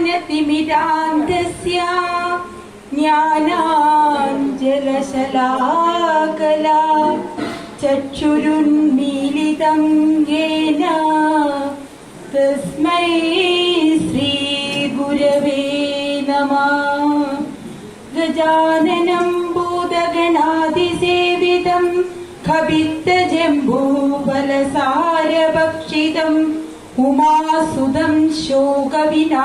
ज्ञानतिमिरान्धस्य ज्ञानाञ्जनशलाकला चक्षुरुन्मीलितं येन तस्मै श्रीगुरवे नमः। गजाननं भूतगणाधिसेवितं कवित्तजम्बूफलसारभक्षितम् उमासुतं शोकविनाशकारणं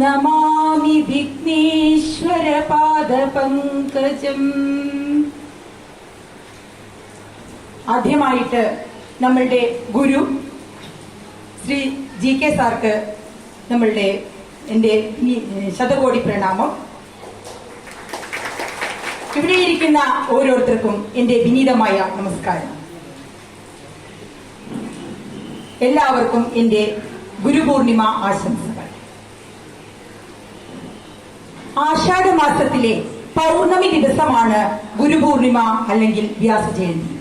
नमामि വിഘ്നേശ്വരപാദപങ്കജം. ആദ്യമായിട്ട് നമ്മളുടെ ഗുരു ശ്രീ GK സാർക്ക് എൻ്റെ ശതകോടി പ്രണാമം. ഇവിടെ ഇരിക്കുന്ന ഓരോരുത്തർക്കും എൻ്റെ വിനീതമായ നമസ്കാരം. എല്ലാവർക്കും എൻ്റെ ഗുരുപൂർണിമ ആശംസകൾ. ആഷാഢമാസത്തിലെ പൗർണമി ദിവസമാണ് ഗുരുപൂർണിമ അല്ലെങ്കിൽ വ്യാസജയന്തി.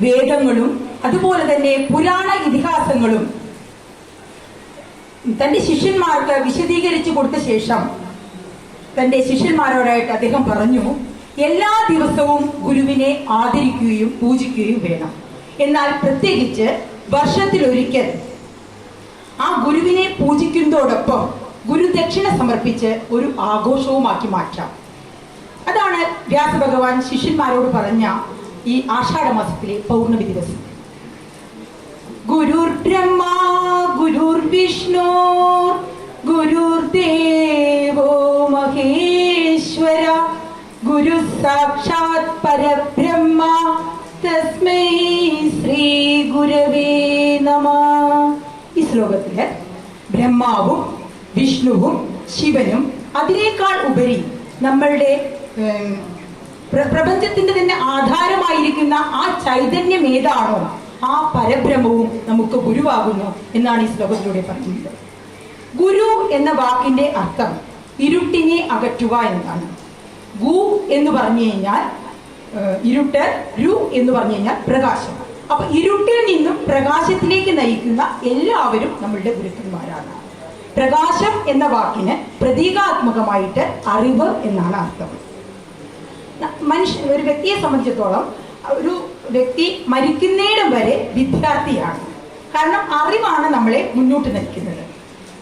വേദങ്ങളും അതുപോലെ തന്നെ പുരാണ ഇതിഹാസങ്ങളും തന്റെ ശിഷ്യന്മാർക്ക് വിശദീകരിച്ചു കൊടുത്ത ശേഷം തന്റെ ശിഷ്യന്മാരോടായിട്ട് അദ്ദേഹം പറഞ്ഞു, എല്ലാ ദിവസവും ഗുരുവിനെ ആദരിക്കുകയും പൂജിക്കുകയും വേണം. എന്നാൽ പ്രത്യേകിച്ച് വർഷത്തിലൊരിക്കൽ ആ ഗുരുവിനെ പൂജിക്കുന്നതോടൊപ്പം ഗുരുദക്ഷിണ സമർപ്പിച്ച് ഒരു ആഘോഷവുമാക്കി മാറ്റാം. അതാണ് വ്യാസഭഗവാൻ ശിഷ്യന്മാരോട് പറഞ്ഞ ഈ ആഷാഢമാസത്തിലെ പൗർണമി ദിവസം. ഗുരുർ ബ്രഹ്മ ഗുരുർ വിഷ്ണു ഗുരുർദേവോ മഹേശ്വര ഗുരു സാക്ഷാത് പരബ്രഹ്മ തസ്മൈ ശ്രീ ഗുരവേ നമഃ. ഈ ശ്ലോകത്തില് ബ്രഹ്മാവും വിഷ്ണുവും ശിവനും അതിനേക്കാൾ ഉപരി നമ്മളുടെ പ്രപഞ്ചത്തിന്റെ തന്നെ ആധാരമായിരിക്കുന്ന ആ ചൈതന്യം ഏതാണോ ആ പരബ്രഹ്മവും നമുക്ക് ഗുരുവാകുന്നു എന്നാണ് ഈ ശ്ലോകത്തിലൂടെ പറയുന്നത്. ഗുരു എന്ന വാക്കിന്റെ അർത്ഥം ഇരുട്ടിനെ അകറ്റുക എന്നതാണ്. ഗു എന്ന് പറഞ്ഞു കഴിഞ്ഞാൽ ഇരുട്ട്, രു എന്ന് പറഞ്ഞു കഴിഞ്ഞാൽ പ്രകാശം. അപ്പൊ ഇരുട്ടിൽ നിന്നും പ്രകാശത്തിലേക്ക് നയിക്കുന്ന എല്ലാവരും നമ്മളുടെ ഗുരുക്കന്മാരാണ്. പ്രകാശം എന്ന വാക്കിന് പ്രതീകാത്മകമായിട്ട് അറിവ് എന്നാണ് അർത്ഥം. ഒരു വ്യക്തിയെ സംബന്ധിച്ചിടത്തോളം ഒരു വ്യക്തി മരിക്കുന്നിടം വരെ വിദ്യാർത്ഥിയാണ്. കാരണം അറിവാണ് നമ്മളെ മുന്നോട്ട് നയിക്കുന്നത്.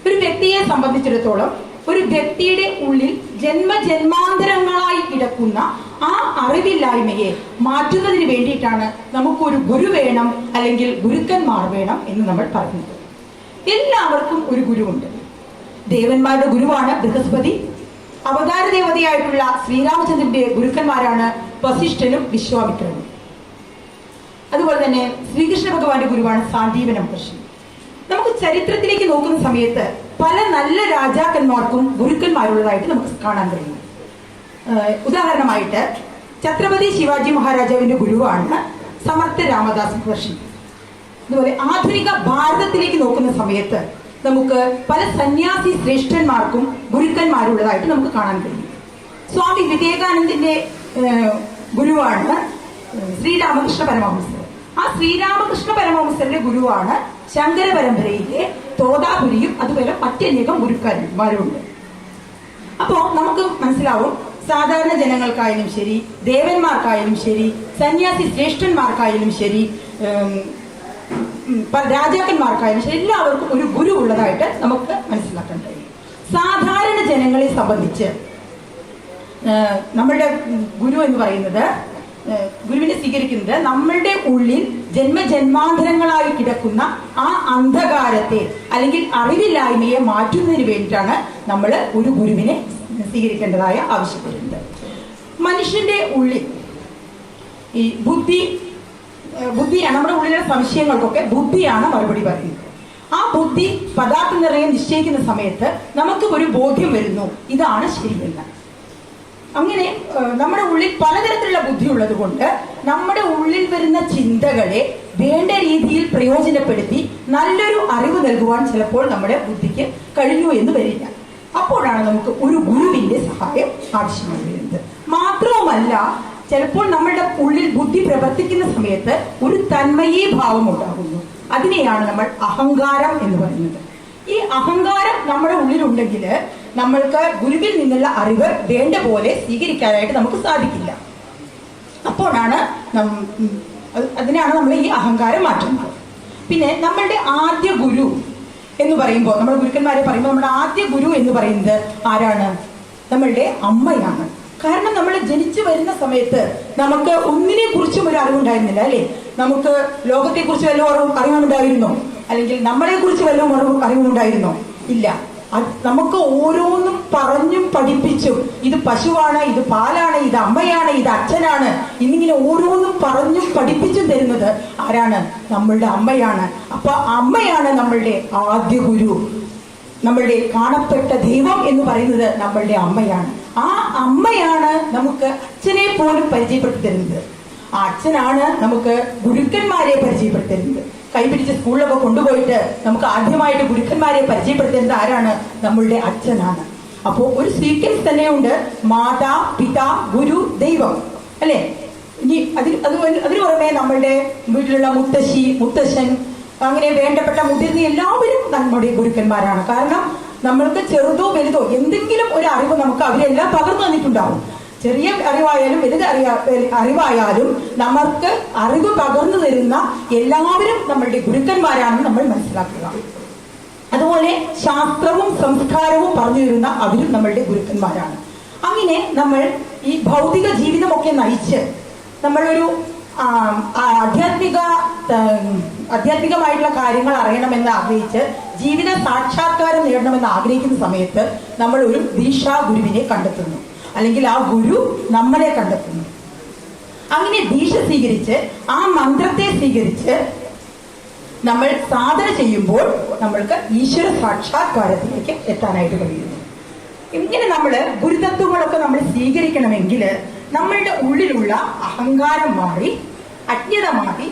ഒരു വ്യക്തിയെ സംബന്ധിച്ചിടത്തോളം ഒരു വ്യക്തിയുടെ ഉള്ളിൽ ജന്മജന്മാന്തരങ്ങളായി കിടക്കുന്ന ആ അറിവില്ലായ്മയെ മാറ്റുന്നതിന് വേണ്ടിയിട്ടാണ് നമുക്കൊരു ഗുരു വേണം, അല്ലെങ്കിൽ ഗുരുക്കന്മാർ വേണം എന്ന് നമ്മൾ പറയുന്നത്. എല്ലാവർക്കും ഒരു ഗുരുവുണ്ട്. ദേവന്മാരുടെ ഗുരുവാണ് ബൃഹസ്പതി. അവതാര ദേവതയായിട്ടുള്ള ശ്രീരാമചന്ദ്രന്റെ ഗുരുക്കന്മാരാണ് വസിഷ്ഠനും വിശ്വാമിത്രനും. അതുപോലെ തന്നെ ശ്രീകൃഷ്ണ ഭഗവാന്റെ ഗുരുവാണ് സാന്ദീപന മഹർഷി. നമുക്ക് ചരിത്രത്തിലേക്ക് നോക്കുന്ന സമയത്ത് പല നല്ല രാജാക്കന്മാർക്കും ഗുരുക്കന്മാരുള്ളതായിട്ട് നമുക്ക് കാണാൻ കഴിയും. ഉദാഹരണമായിട്ട് ഛത്രപതി ശിവാജി മഹാരാജാവിന്റെ ഗുരുവാണ് സമർത്ഥ രാമദാസ് മഹർഷി. അതുപോലെ ആധുനിക ഭാരതത്തിലേക്ക് നോക്കുന്ന സമയത്ത് നമുക്ക് പല സന്യാസി ശ്രേഷ്ഠന്മാർക്കും ഗുരുക്കന്മാരുള്ളതായിട്ട് നമുക്ക് കാണാൻ കഴിയും. സ്വാമി വിവേകാനന്ദന്റെ ഗുരുവാണ് ശ്രീരാമകൃഷ്ണ പരമഹംസർ. ആ ശ്രീരാമകൃഷ്ണ പരമഹംസരുടെ ഗുരുവാണ് ശങ്കര പരമ്പരയിലെ തോതാപുരിയും അതുപോലെ മറ്റനേകം ഗുരുക്കന്മാരുണ്ട്. അപ്പോ നമുക്ക് മനസ്സിലാവും, സാധാരണ ജനങ്ങൾക്കായാലും ശരി, ദേവന്മാർക്കായാലും ശരി, സന്യാസി ശ്രേഷ്ഠന്മാർക്കായാലും ശരി, രാജാക്കന്മാർക്കായാലും ശരി, എല്ലാവർക്കും ഒരു ഗുരു ഉള്ളതായിട്ട് നമുക്ക് മനസ്സിലാക്കാൻ കഴിയും. സാധാരണ ജനങ്ങളെ സംബന്ധിച്ച് നമ്മളുടെ ഗുരു എന്ന് പറയുന്നത്, ഗുരുവിനെ സ്വീകരിക്കുന്നത് നമ്മളുടെ ഉള്ളിൽ ജന്മജന്മാന്തരങ്ങളായി കിടക്കുന്ന ആ അന്ധകാരത്തെ അല്ലെങ്കിൽ അറിവില്ലായ്മയെ മാറ്റുന്നതിന് വേണ്ടിയിട്ടാണ് നമ്മൾ ഒരു ഗുരുവിനെ സ്വീകരിക്കേണ്ടതായ ആവശ്യപ്പെടുന്നത്. മനുഷ്യന്റെ ഉള്ളിൽ ഈ ബുദ്ധിയാണ്, നമ്മുടെ ഉള്ളിലെ സംശയങ്ങൾക്കൊക്കെ ബുദ്ധിയാണ് മറുപടി പറയുന്നത്. ആ ബുദ്ധി പദാർത്ഥ നിർണയം നിശ്ചയിക്കുന്ന സമയത്ത് നമുക്ക് ഒരു ബോധ്യം വരുന്നു, ഇതാണ് ശരിയെന്ന്. അങ്ങനെ നമ്മുടെ ഉള്ളിൽ പലതരത്തിലുള്ള ബുദ്ധി ഉള്ളത് കൊണ്ട് നമ്മുടെ ഉള്ളിൽ വരുന്ന ചിന്തകളെ വേണ്ട രീതിയിൽ പ്രയോജനപ്പെടുത്തി നല്ലൊരു അറിവ് നൽകുവാൻ ചിലപ്പോൾ നമ്മുടെ ബുദ്ധിക്ക് കഴിഞ്ഞു എന്ന് വരില്ല. അപ്പോഴാണ് നമുക്ക് ഒരു ഗുരുവിന്റെ സഹായം ആവശ്യമായി വരുന്നത്. മാത്രവുമല്ല, ചിലപ്പോൾ നമ്മളുടെ ഉള്ളിൽ ബുദ്ധി പ്രവർത്തിക്കുന്ന സമയത്ത് ഒരു തന്മയീ ഭാവം ഉണ്ടാകുന്നു. അതിനെയാണ് നമ്മൾ അഹങ്കാരം എന്ന് പറയുന്നത്. ഈ അഹങ്കാരം നമ്മുടെ ഉള്ളിലുണ്ടെങ്കിൽ നമ്മൾക്ക് ഗുരുവിൽ നിന്നുള്ള അറിവ് വേണ്ട പോലെ സ്വീകരിക്കാനായിട്ട് നമുക്ക് സാധിക്കില്ല. അപ്പോഴാണ് അതിനാണ് നമ്മൾ ഈ അഹങ്കാരം മാറ്റുന്നത്. പിന്നെ നമ്മളുടെ ആദ്യ ഗുരു എന്ന് പറയുമ്പോൾ, നമ്മൾ ഗുരുക്കന്മാരെ പറയുമ്പോൾ നമ്മുടെ ആദ്യ ഗുരു എന്ന് പറയുന്നത് ആരാണ്? നമ്മളുടെ അമ്മയാണ്. കാരണം നമ്മൾ ജനിച്ചു വരുന്ന സമയത്ത് നമുക്ക് ഒന്നിനെ കുറിച്ചും ഒരു അറിവുണ്ടായിരുന്നില്ല, അല്ലെ? നമുക്ക് ലോകത്തെ കുറിച്ച് വല്ലതും അറിവുണ്ടായിരുന്നോ? അല്ലെങ്കിൽ നമ്മളെ കുറിച്ച് വല്ലതും അറിവുണ്ടായിരുന്നോ? ഇല്ല. നമുക്ക് ഓരോന്നും പറഞ്ഞും പഠിപ്പിച്ചും, ഇത് പശുവാണ്, ഇത് പാലാണ്, ഇത് അമ്മയാണ്, ഇത് അച്ഛനാണ്, എന്നിങ്ങനെ ഓരോന്നും പറഞ്ഞും പഠിപ്പിച്ചും തരുന്നത് ആരാണ്? നമ്മളുടെ അമ്മയാണ്. അപ്പൊ അമ്മയാണ് നമ്മളുടെ ആദ്യ ഗുരു. നമ്മളുടെ കാണപ്പെട്ട ദൈവം എന്ന് പറയുന്നത് നമ്മളുടെ അമ്മയാണ്. ആ അമ്മയാണ് നമുക്ക് അച്ഛനെ പോലും പരിചയപ്പെടുത്തി തരുന്നത്. ആ അച്ഛനാണ് നമുക്ക് ഗുരുക്കന്മാരെ പരിചയപ്പെടുത്തി തരുന്നത്. കൈപിടിച്ച് സ്കൂളിലൊക്കെ കൊണ്ടുപോയിട്ട് നമുക്ക് ആദ്യമായിട്ട് ഗുരുക്കന്മാരെ പരിചയപ്പെടുത്തുന്നത് ആരാണ്? നമ്മളുടെ അച്ഛനാണ്. അപ്പോ ഒരു സീക്വൻസ് തന്നെയുണ്ട്: മാതാ, പിതാ, ഗുരു, ദൈവം, അല്ലെ? ഇനി അതിനു പുറമെ നമ്മളുടെ വീട്ടിലുള്ള മുത്തശ്ശി, മുത്തശ്ശൻ, അങ്ങനെ വേണ്ടപ്പെട്ട മുതിർന്ന എല്ലാവരും നമ്മുടെ ഗുരുക്കന്മാരാണ്. കാരണം നമ്മൾക്ക് ചെറുതോ വലുതോ എന്തെങ്കിലും ഒരു അറിവ് നമുക്ക് അവരെല്ലാം പകർന്നു തന്നിട്ടുണ്ടാവും. ചെറിയ അറിവായാലും വലുത് അറിവായാലും നമുക്ക് അറിവ് പകർന്നു തരുന്ന എല്ലാവരും നമ്മളുടെ ഗുരുക്കന്മാരാണെന്ന് നമ്മൾ മനസ്സിലാക്കുക. അതുപോലെ ശാസ്ത്രവും സംസ്കാരവും പറഞ്ഞു തരുന്ന അവരും നമ്മളുടെ ഗുരുക്കന്മാരാണ്. അങ്ങനെ നമ്മൾ ഈ ഭൗതിക ജീവിതമൊക്കെ നയിച്ച് നമ്മളൊരു ആധ്യാത്മികമായിട്ടുള്ള കാര്യങ്ങൾ അറിയണമെന്ന് ആഗ്രഹിച്ച് ജീവിത സാക്ഷാത്കാരം നേടണമെന്ന് ആഗ്രഹിക്കുന്ന സമയത്ത് നമ്മൾ ഒരു ദീക്ഷാ ഗുരുവിനെ കണ്ടെത്തുന്നു, അല്ലെങ്കിൽ ആ ഗുരു നമ്മളെ കണ്ടെത്തുന്നു. അങ്ങനെ ദീക്ഷ സ്വീകരിച്ച് ആ മന്ത്രത്തെ സ്വീകരിച്ച് നമ്മൾ സാധന ചെയ്യുമ്പോൾ നമ്മൾക്ക് ഈശ്വര സാക്ഷാത്കാരത്തിലേക്ക് എത്താനായിട്ട് കഴിയുന്നു. ഇങ്ങനെ നമ്മള് ഗുരുതത്വങ്ങളൊക്കെ നമ്മൾ സ്വീകരിക്കണമെങ്കിൽ നമ്മളുടെ ഉള്ളിലുള്ള അഹങ്കാരം മാറി, അജ്ഞത മാറി,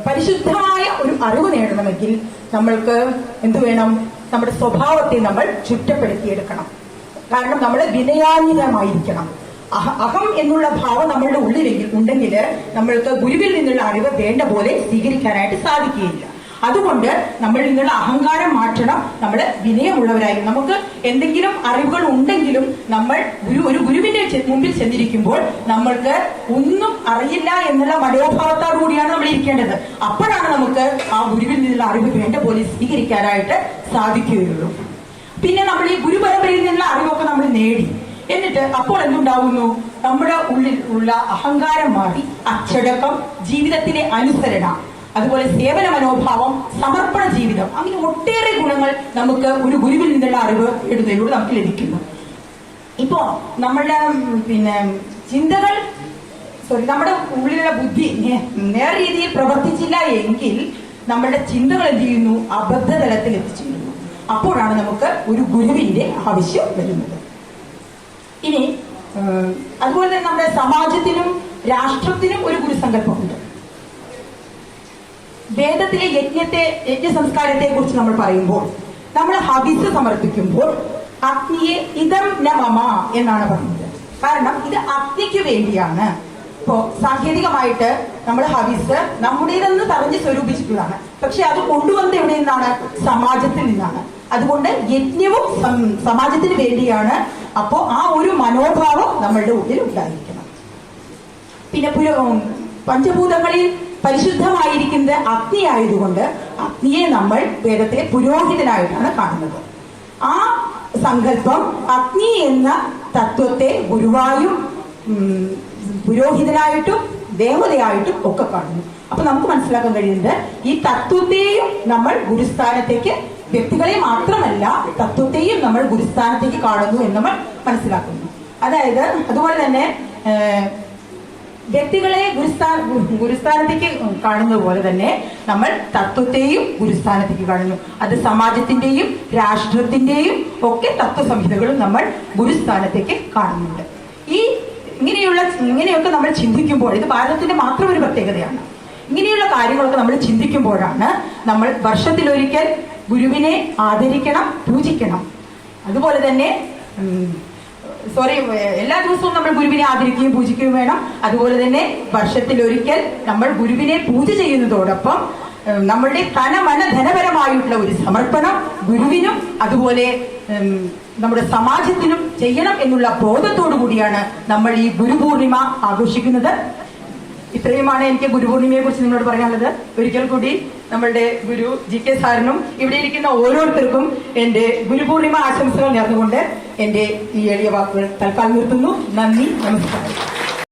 പരിശുദ്ധമായ ഒരു അറിവ് നേടണമെങ്കിൽ നമ്മൾക്ക് എന്ത് വേണം? നമ്മുടെ സ്വഭാവത്തെ നമ്മൾ ചുറ്റപ്പെടുത്തിയെടുക്കണം. കാരണം നമ്മൾ വിനയാന്വിതമായിരിക്കണം. അഹം എന്നുള്ള ഭാവം നമ്മളുടെ ഉള്ളിലെങ്കിൽ ഉണ്ടെങ്കിൽ നമ്മൾക്ക് ഗുരുവിൽ നിന്നുള്ള അറിവ് വേണ്ട പോലെ സ്വീകരിക്കാനായിട്ട് സാധിക്കുകയില്ല. അതുകൊണ്ട് നമ്മളിൽ നിന്നുള്ള അഹങ്കാരം മാറ്റണം. നമ്മൾ വിനയമുള്ളവരായി, നമുക്ക് എന്തെങ്കിലും അറിവുകൾ ഉണ്ടെങ്കിലും നമ്മൾ ഒരു ഗുരുവിന്റെ മുമ്പിൽ ചെന്നിരിക്കുമ്പോൾ നമ്മൾക്ക് ഒന്നും അറിയില്ല എന്നുള്ള മനോഭാവത്തോടു കൂടിയാണ് നമ്മൾ ഇരിക്കേണ്ടത്. അപ്പോഴാണ് നമുക്ക് ആ ഗുരുവിൽ നിന്നുള്ള അറിവ് വേണ്ട പോലെ സ്വീകരിക്കാനായിട്ട് സാധിക്കുകയുള്ളൂ. പിന്നെ നമ്മൾ ഈ ഗുരുപരമ്പരയിൽ നിന്നുള്ള അറിവൊക്കെ നമ്മൾ നേടി, എന്നിട്ട് അപ്പോൾ എന്തുണ്ടാവുന്നു? നമ്മുടെ ഉള്ളിൽ ഉള്ള അഹങ്കാരം മാറി അച്ചടക്കം, ജീവിതത്തിലെ അനുസരണ, അതുപോലെ സേവന മനോഭാവം, സമർപ്പണ ജീവിതം, അങ്ങനെ ഒട്ടേറെ ഗുണങ്ങൾ നമുക്ക് ഒരു ഗുരുവിൽ നിന്നുള്ള അറിവ് നേടുന്നതിലൂടെ നമുക്ക് ലഭിക്കുന്നു. ഇപ്പോ നമ്മളുടെ ചിന്തകൾ നമ്മുടെ ഉള്ളിലുള്ള ബുദ്ധി നേർ രീതിയിൽ പ്രവർത്തിച്ചില്ല എങ്കിൽ നമ്മളുടെ ചിന്തകൾ എന്ത് ചെയ്യുന്നു? അബദ്ധതലത്തിൽ എത്തിച്ചേരുന്നു. അപ്പോഴാണ് നമുക്ക് ഒരു ഗുരുവിന്റെ ആവശ്യം വരുന്നത്. ഇനി അതുപോലെ തന്നെ നമ്മുടെ സമാജത്തിനും രാഷ്ട്രത്തിനും ഒരു ഗുരുസങ്കല്പമുണ്ട്. വേദത്തിലെ യജ്ഞ സംസ്കാരത്തെ കുറിച്ച് നമ്മൾ പറയുമ്പോൾ, നമ്മൾ ഹവിസ് സമർപ്പിക്കുമ്പോൾ അഗ്നിയെ ഇതം ന മമ എന്നാണ് പറയുന്നത്. കാരണം ഇത് അഗ്നിക്ക് വേണ്ടിയാണ്. ഇപ്പോ സാങ്കേതികമായിട്ട് നമ്മൾ ഹവിസ് നമ്മുടേതെന്ന് പറഞ്ഞ് സ്വരൂപിച്ചിട്ടുള്ളതാണ്. പക്ഷെ അത് കൊണ്ടുവന്നത് എവിടെ നിന്നാണ്? സമാജത്തിൽ നിന്നാണ്. അതുകൊണ്ട് യജ്ഞവും സമാജത്തിന് വേണ്ടിയാണ്. അപ്പോ ആ ഒരു മനോഭാവം നമ്മളുടെ ഉള്ളിൽ ഉണ്ടായിരിക്കണം. പിന്നെ പഞ്ചഭൂതങ്ങളിൽ പരിശുദ്ധമായിരിക്കുന്നത് അഗ്നി ആയതുകൊണ്ട് അഗ്നിയെ നമ്മൾ വേദത്തിലെ പുരോഹിതനായിട്ടാണ് കാണുന്നത്. ആ സങ്കല്പം അഗ്നി എന്ന തത്വത്തെ ഗുരുവായും പുരോഹിതനായിട്ടും ദേവതയായിട്ടും ഒക്കെ കാണുന്നു. അപ്പൊ നമുക്ക് മനസ്സിലാക്കാൻ കഴിയുന്നത് ഈ തത്വത്തെയും നമ്മൾ ഗുരുസ്ഥാനത്തേക്ക്, വ്യക്തികളെ മാത്രമല്ല തത്വത്തെയും നമ്മൾ ഗുരുസ്ഥാനത്തേക്ക് കാണുന്നു എന്ന് നമ്മൾ മനസ്സിലാക്കുന്നു. അതായത് അതുപോലെ തന്നെ വ്യക്തികളെ ഗുരുസ്ഥാനത്തേക്ക് കാണുന്നത് പോലെ തന്നെ നമ്മൾ തത്വത്തെയും ഗുരുസ്ഥാനത്തേക്ക് കാണുന്നു. അത് സമാജത്തിന്റെയും രാഷ്ട്രത്തിന്റെയും ഒക്കെ തത്വസംഹിതകളും നമ്മൾ ഗുരുസ്ഥാനത്തേക്ക് കാണുന്നുണ്ട്. ഇങ്ങനെയൊക്കെ നമ്മൾ ചിന്തിക്കുമ്പോൾ, ഇത് ഭാരതത്തിന്റെ മാത്രം ഒരു പ്രത്യേകതയാണ്. ഇങ്ങനെയുള്ള കാര്യങ്ങളൊക്കെ നമ്മൾ ചിന്തിക്കുമ്പോഴാണ് നമ്മൾ വർഷത്തിലൊരിക്കൽ ഗുരുവിനെ ആദരിക്കണം, പൂജിക്കണം. അതുപോലെ തന്നെ എല്ലാ ദിവസവും നമ്മൾ ഗുരുവിനെ ആദരിക്കുകയും പൂജിക്കുകയും വേണം. അതുപോലെ തന്നെ വർഷത്തിലൊരിക്കൽ നമ്മൾ ഗുരുവിനെ പൂജ ചെയ്യുന്നതോടൊപ്പം നമ്മളുടെ തനമന ധനപരമായിട്ടുള്ള ഒരു സമർപ്പണം ഗുരുവിനും അതുപോലെ നമ്മുടെ സമാജത്തിനും ചെയ്യണം എന്നുള്ള ബോധത്തോടു കൂടിയാണ് നമ്മൾ ഈ ഗുരുപൂർണിമ ആഘോഷിക്കുന്നത്. ഇത്രയുമാണ് എനിക്ക് ഗുരുപൂർണിമയെ കുറിച്ച് നിങ്ങളോട് പറയാനുള്ളത്. ഒരിക്കൽ കൂടി നമ്മളുടെ ഗുരു GK സാറിനും ഇവിടെ ഇരിക്കുന്ന ഓരോരുത്തർക്കും എന്റെ ഗുരുപൂർണിമ ആശംസകൾ നേർന്നുകൊണ്ട് എന്റെ ഈ എളിയ വാക്കുകൾ തൽക്കാലം നിർത്തുന്നു. നന്ദി, നമസ്കാരം.